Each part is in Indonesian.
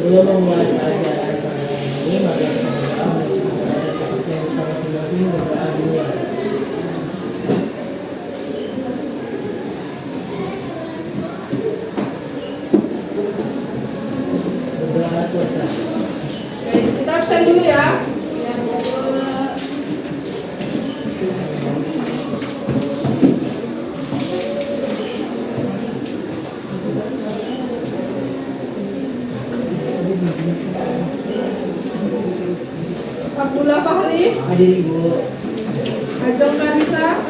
Belum memulai pelajaran pada hari ini, maka kita berdoa melalui seperti yang kita masing-masing berdoa dulu. Berdoa selesai. Oke, kita absen dulu ya. Abdullah Fahri, Hadir Ibu. Ajeng Karisa,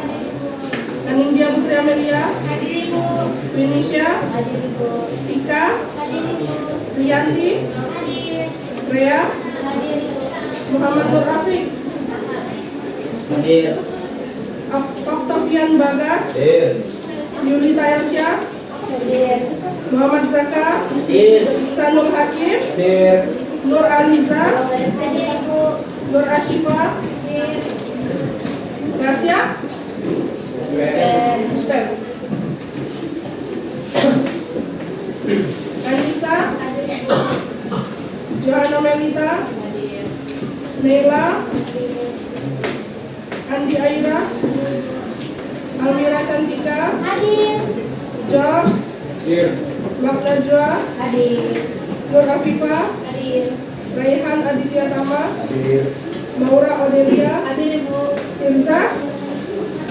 Anindya Putri Amelia, Hadir Ibu. Indonesia, Hadir Ibu. Ika, Hadir Ibu. Rianti, Hadir. Rea, Hadir Ibu. Muhammad Nur Rafiq, Hadir. Oktavian Bagas, Hadir. Yulita Elsya, Hadir. Muhammad Zaka, Hadir. Sanul Hakim, Hadir. Nur Aliza, Hadir Ibu. Nur Ashifa, Hadir. Rasya, Muspen, Anissa, Hadir Ibu. Johanna Melita, Hadir. Neila, Hadir. Andi Aira, Almira Cantika, Hadir. George, Hadir. Magda Joa, Hadir. Nur Afifah, Hadir. Raihan Aditya Tama, Hadir. Maura Odelia, Hadir Ibu. Tirza,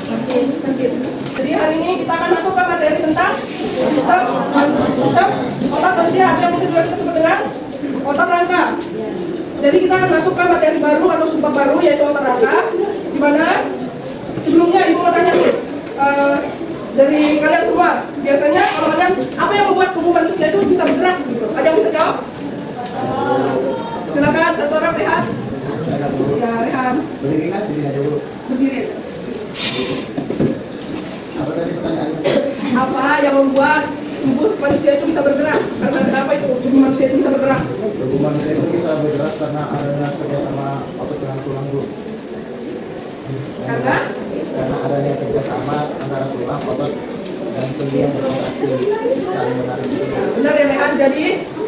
sakit. Jadi hari ini kita akan masuk ke materi tentang sistem otot manusia atau yang bisa juga kita sebut dengan otot rangka. Jadi kita akan masuk ke materi baru atau subbab baru yaitu otot rangka. Di mana sebelumnya ibu mau tanya nih dari kalian semua, biasanya kalau kalian apa yang membuat tubuh manusia itu bisa bergerak? Gitu. Ada yang bisa jawab? Silakan satu orang Rehan. Ya Rehan. Berdiri kan di sini aja dulu. Berdiri. Apa tadi pertanyaannya? Apa yang membuat tubuh manusia itu bisa bergerak? Karena kenapa itu tubuh manusia itu bisa bergerak? Tubuh manusia itu bisa bergerak karena adanya kerjasama otot dengan tulang dulu. Karena Adanya kerjasama antara tulang, otot, dan sendi yang berkontraksi saling menarik. benar ya Rehan. Jadi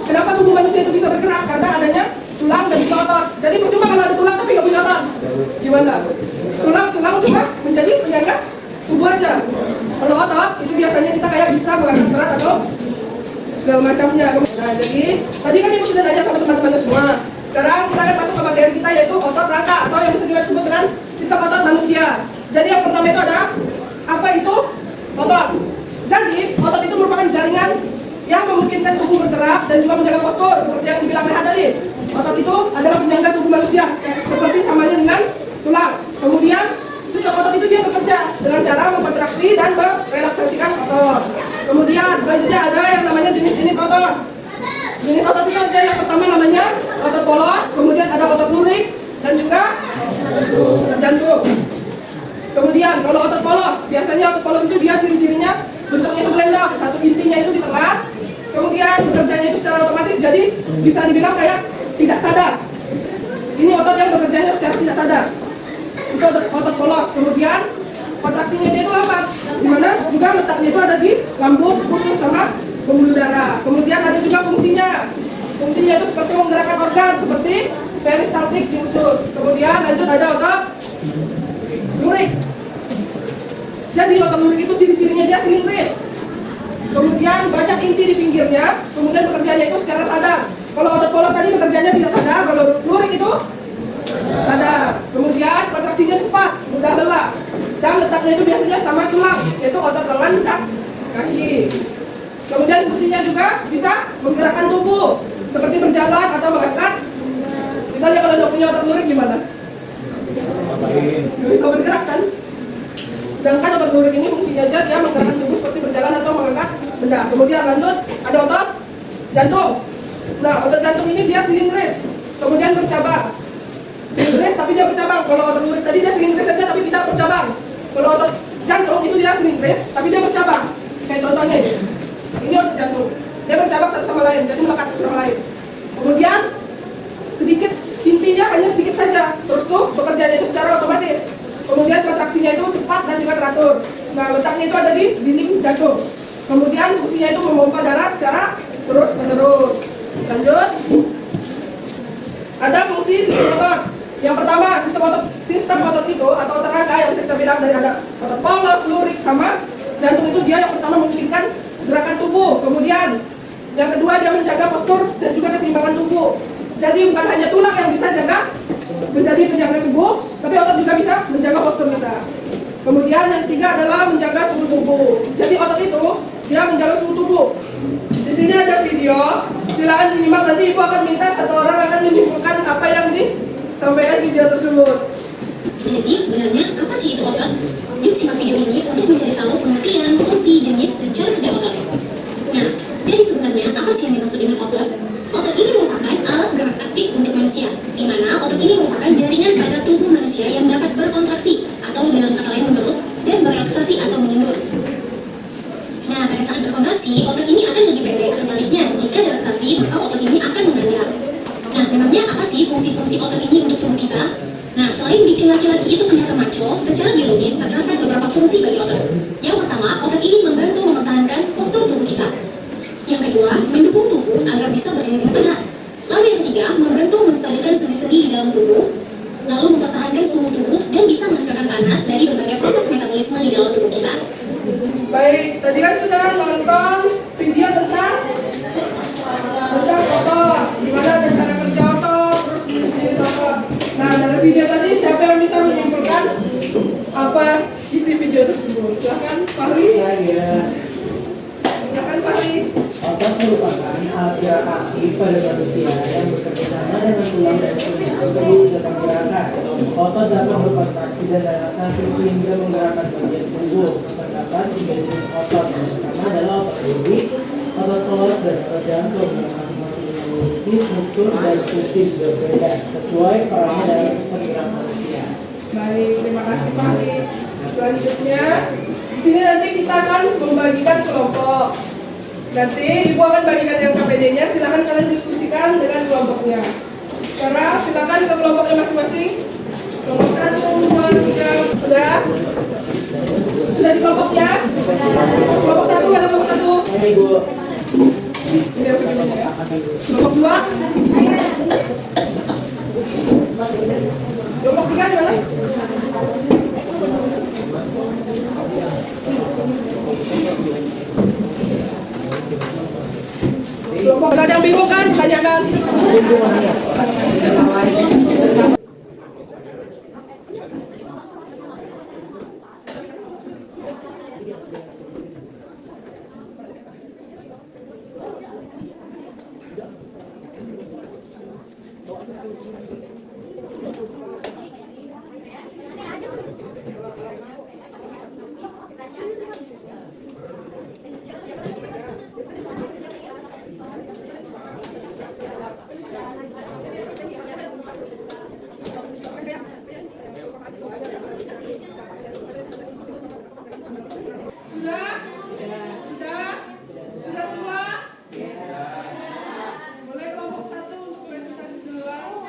kenapa tubuh manusia itu bisa bergerak? Karena adanya tulang dan juga otot. Jadi percuma kalau ada tulang tapi nggak punya otot. Gimana? Tulang cuma menjadi penyangga tubuh aja. Kalau otot itu biasanya kita kayak bisa mengangkat berat atau segala macamnya. Nah jadi tadi kan ibu sudah tanya sama teman-temannya semua. Sekarang kita akan masuk ke materi kita yaitu otot rangka atau yang bisa juga disebut dengan sistem otot manusia. Jadi yang pertama itu ada apa itu otot. Jadi otot itu merupakan jaringan yang memungkinkan tubuh bergerak dan juga menjaga postur seperti yang dibilang Rehan tadi. Otot itu adalah penyangga tubuh manusia seperti samanya dengan tulang. Kemudian sistem otot itu dia bekerja dengan cara mengkontraksi dan merelaksasikan otot. Kemudian selanjutnya ada yang namanya jenis-jenis otot. Jenis otot itu ada yang pertama namanya otot polos, kemudian ada otot lurik dan juga otot jantung. Kemudian kalau otot polos, biasanya otot polos itu dia ciri-cirinya bentuknya itu gelendang, satu intinya itu di tengah. Kemudian bekerjanya itu secara otomatis, jadi bisa dibilang kayak tidak sadar. Ini otot yang bekerjanya secara tidak sadar. Itu otot polos. Kemudian kontraksinya dia itu lambat, dimana juga letaknya itu ada di lambung, usus sama pembuluh darah. Kemudian ada juga fungsinya. Fungsinya itu seperti menggerakkan organ seperti peristaltik di usus. Kemudian lanjut ada otot lurik. Jadi otot lurik itu ciri-cirinya dia silindris. Kemudian banyak inti di pinggirnya. Kemudian bekerjanya itu secara sadar. Kalau otot polos tadi bekerjanya tidak sadar. Kalau lurik itu sadar. Kemudian kontraksinya cepat, mudah lelah. Dan letaknya itu biasanya sama tulang, yaitu otot lengan dan kaki. Kemudian fungsinya juga bisa menggerakkan tubuh, seperti berjalan atau mengangkat. Misalnya kalau nggak punya otot lurik gimana? Nggak bisa bergerak kan? Sedangkan otot lurik ini fungsinya aja dia menggerakkan tubuh seperti berjalan atau mengangkat benda. Kemudian lanjut ada otot jantung. Nah otot jantung ini dia silindris, kemudian bercabang. Silindris tapi dia bercabang. Kalau otot lurik tadi dia silindris saja tapi tidak bercabang. Kalau otot jantung itu dia silindris tapi dia bercabang. Kayak contohnya ini otot jantung, dia bercabang satu sama lain, jadi melekat satu sama lain. Kemudian sedikit intinya hanya sedikit saja, terus tuh bekerjanya itu secara otomatis. Kemudian kontraksinya itu cepat dan juga teratur. Nah letaknya itu ada di dinding jantung. Kemudian fungsinya itu memompa darah secara terus menerus. Lanjut. Ada fungsi sistem otot. Yang pertama, sistem otot itu atau otot rangka yang bisa kita bilang dari ada otot polus, lurik, sama jantung itu dia yang pertama memungkinkan gerakan tubuh. Kemudian yang kedua dia menjaga postur dan juga keseimbangan tubuh. Jadi bukan hanya tulang yang bisa menjadi penjaga tubuh, tapi otot juga bisa menjaga postur kita. Kemudian yang ketiga adalah menjaga suhu tubuh. Jadi otot itu dia menjaga suhu tubuh. Di sini ada video, silakan disimak, nanti ibu akan minta satu orang akan menyimpulkan apa yang disampaikan video tersebut. Jadi sebenarnya apa sih itu otot? Yuk simak video ini untuk mencari tahu pengertian, fungsi, jenis, dan cara kerja otot. Nah, jadi sebenarnya apa sih yang dimaksud dengan otot? Otot ini merupakan alat gerak aktif untuk manusia, di mana otot ini merupakan jaringan pada tubuh manusia yang dapat berkontraksi atau dengan kata lain mengerut dan berelaksasi atau menyendur. Nah, pada saat berkontraksi, otot ini akan lebih pendek. Sebaliknya, jika relaksasi, maka otot ini akan menanjak. Nah, memangnya apa sih fungsi-fungsi otot ini untuk tubuh kita? Nah, selain bikin laki-laki itu kelihatan maco, secara biologis terdapat beberapa fungsi bagi otot. Yang pertama, otot ini membantu mempertahankan postur tubuh kita. Yang kedua, mendukung tubuh agar bisa berdiri dengan tegak. Lalu yang ketiga, membantu menstabilkan sendi-sendi di dalam tubuh, lalu mempertahankan suhu tubuh dan bisa menghasilkan panas dari berbagai proses metabolisme di dalam tubuh kita. Baik, tadi kan sudah nonton video tentang otot, gimana ada cara kerja otot, terus jenis otot. Nah, dari video tadi siapa yang bisa menyimpulkan apa isi video tersebut? Silahkan Fahri. Silahkan Fahri. Otot merupakan alat gerak aktif pada manusia yang bekerja sama dengan tulang dan sendi untuk mewujudkan gerakan. Otot dapat berkontraksi dan relaksasi sehingga menggerakkan bagian tubuh. Terdapat 3 jenis otot. Yang pertama adalah otot lurik, otot polus, dan otot jantung yang masing-masing memiliki struktur dan fungsi berbeda sesuai perannya dalam pergerakan manusia. Baik, terima kasih Fahri. Selanjutnya, di sini nanti kita akan membagikan kelompok. Nanti ibu akan bagikan yang KPD-nya, silakan kalian diskusikan dengan kelompoknya. Sekarang silakan ke kelompoknya masing-masing. Kelompok 1, 2, 3, sudah? Sudah di kelompoknya? Kelompok 1, ada kelompok 1. Biar KPD-nya ya. Kelompok 2. Kelompok 3 di mana? Kelompok ada yang bingung kan? Tanyakan. Sudah? Sudah? Sudah semua? Mulai kelompok 1 untuk presentasi duluan.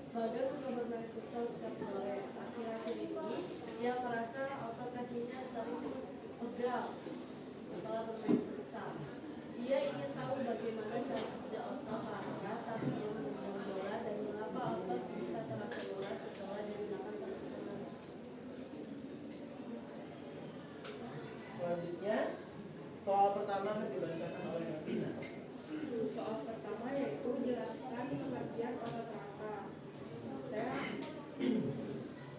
Bagas suka bermain futsal setiap sore. Akhir-akhir ini, ia merasa otot kakinya sering pegal setelah bermain futsal. Ia ingin tahu bagaimana cara kerja otot rangka saat ia memegang bola dan mengapa otot bisa terasa lelah setelah digunakan terus-menerus. Selanjutnya, soal pertama akan dibacakan oleh Novina. Soal pertama yaitu jelaskan pengertian otot rangka.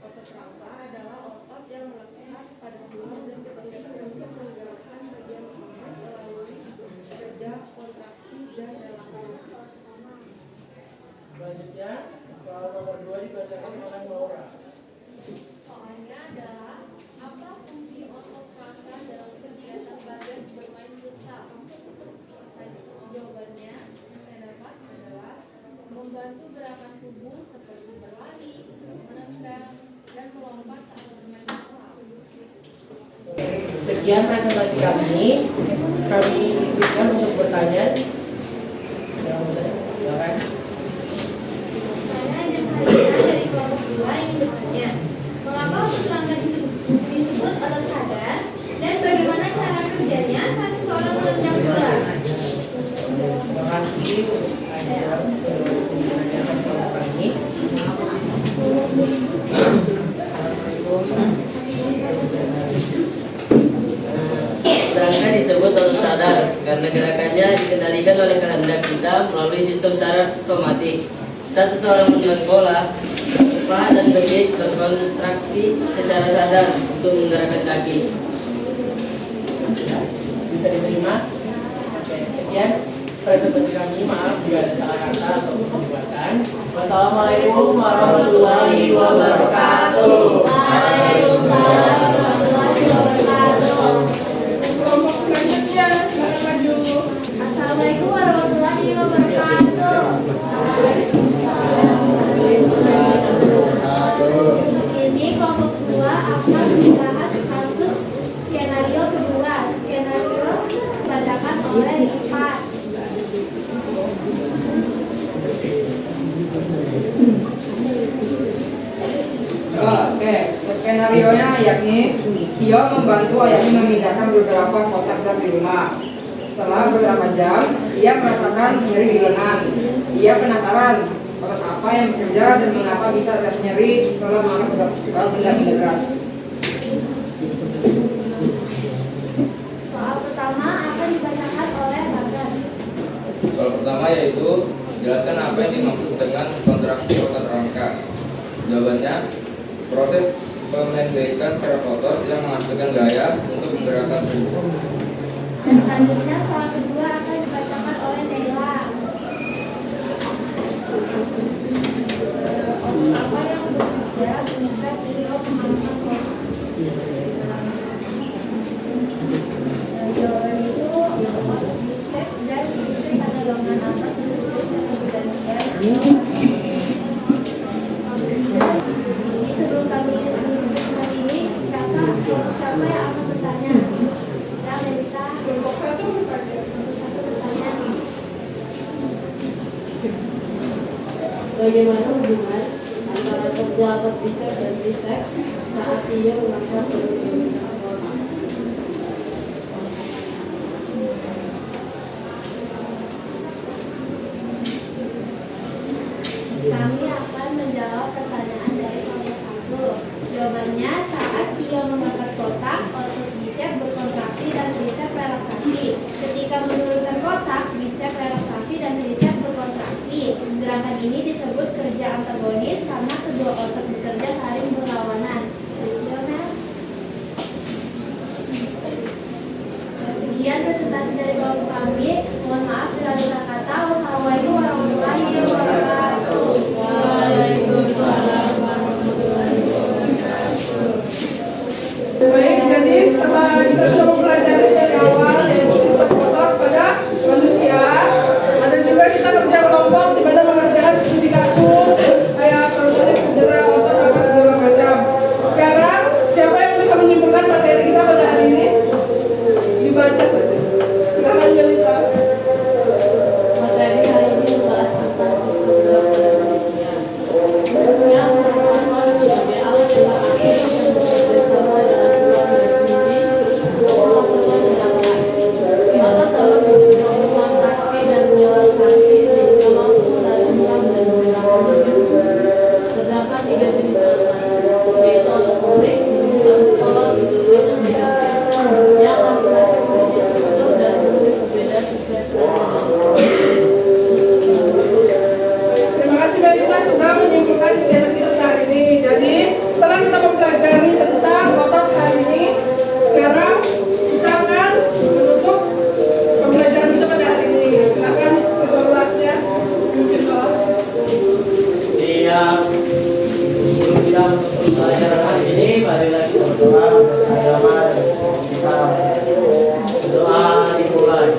Otot rangka adalah otot yang melekat pada tulang dan berfungsi untuk menggerakkan bagian otot melalui kerja kontraksi dan relaksasi. Selanjutnya, soal nomor 2 dibacakan oleh Laura. Soalnya adalah apa fungsi otot rangka dalam kegiatan Bagas bermain futsal? Jawabannya yang saya dapat adalah membantu gerakan tubuh seperti berlari, menendang, dan melompat saat bermain futsal. Sekian presentasi kami. Kami izinkan untuk bertanya. Silakan. Saya dan Hadiah dari kelompok 2 yang oleh kehendak kita melalui sistem syarat otomatis. Saat seseorang menang bola, paha dan betis berkontraksi secara sadar untuk menggerakkan kaki. Bisa diterima? Oke, sekian presentasi kami. Maaf jika ada salah kata atau pembuatan. Wassalamualaikum warahmatullahi wabarakatuh. Waalaikumsalam warahmatullahi wabarakatuh. Kelompok selanjutnya, silakan maju. Assalamualaikum warahmatullahi wabarakatuh. Di sini kelompok 2 akan membahas kasus skenario kedua. Skenario dibacakan oleh Ipan. Oke, skenario-nya yakni Tio membantu ayahnya memindahkan beberapa kotak cat di rumah. Setelah beberapa jam, ia merasakan nyeri di lengan. Ia penasaran kotak apa yang bekerja dan mengapa bisa rasa nyeri setelah mengangkat benda berat. Soal pertama akan dibacakan oleh Bagas. Soal pertama yaitu jelaskan apa yang dimaksud dengan kontraksi otot rangka. Jawabannya, proses pemendekkan saraf otot yang menghasilkan gaya untuk menggerakkan tubuh. Dan selanjutnya soal kedua akan dibacakan oleh Nela. Otot apa yang bekerja mengikat Tio kemampuan otot? Jawaban itu otot bisep dan bisep pada lengan atas dan bisep yang bergantian. Jadi sebelum kami menuju ke sini, siapa yang akan bertanya? Ya, Melita. Kelompok 1 bertanya. Satu bertanya. Bagaimana hubungan antara kerja otot bisep dan tricep saat ia mengangkat beban? Kami akan menjawab pertanyaan dari kelompok 1. Jawabannya, saat Tio mengangkat kotak, otot bisep berkontraksi dan tricep relaksasi. Ketika menurunkan kotak, bisep relaksasi dan tricep berkontraksi. Gerakan ini disebut kerja antagonis karena kedua otot bekerja saling berlawanan. Sekian presentasi dari kelompok kami. Mohon maaf bila ada salah kata. Wassalamualaikum warahmatullahi wabarakatuh. Baik, jadi setelah kita sudah mempelajari dari awal yaitu sistem otot pada manusia, ada juga kita kerja kelompok di mana mengerjakan studi kasus kayak contohnya cedera otot apa segala macam. Sekarang siapa yang bisa menyimpulkan materi kita pada hari ini? Dibaca saja. Silakan Melita. Materi hari ini membahas tentang sistem gerak pada manusia, khususnya pertama sebagai alat relaksasi yang bekerjasama dengan tulang dan sendi untuk melaksanakan gerakan. Otot dapat bekerja kontraksi dan relaksasi sehingga mampu menarik tulang dan menggerakkan tubuh. Terdapat 3 jenis otot, yaitu otot motorik, otot polos, dan fleksi, yang masing-masing memiliki struktur dan fungsi berbeda sesuai peran. Terima kasih Melita sudah menyimpulkan kegiatan kita pada hari ini. Jadi setelah kita mempelajari tentang otot hari ini, sekarang kita akan menutup pembelajaran kita pada hari ini. Silakan ketua kelasnya mungkin doa. Siap. Sebelum kita menutup pelajaran hari ini, marilah kita berdoa untuk agama dan kita berdoa dimulai.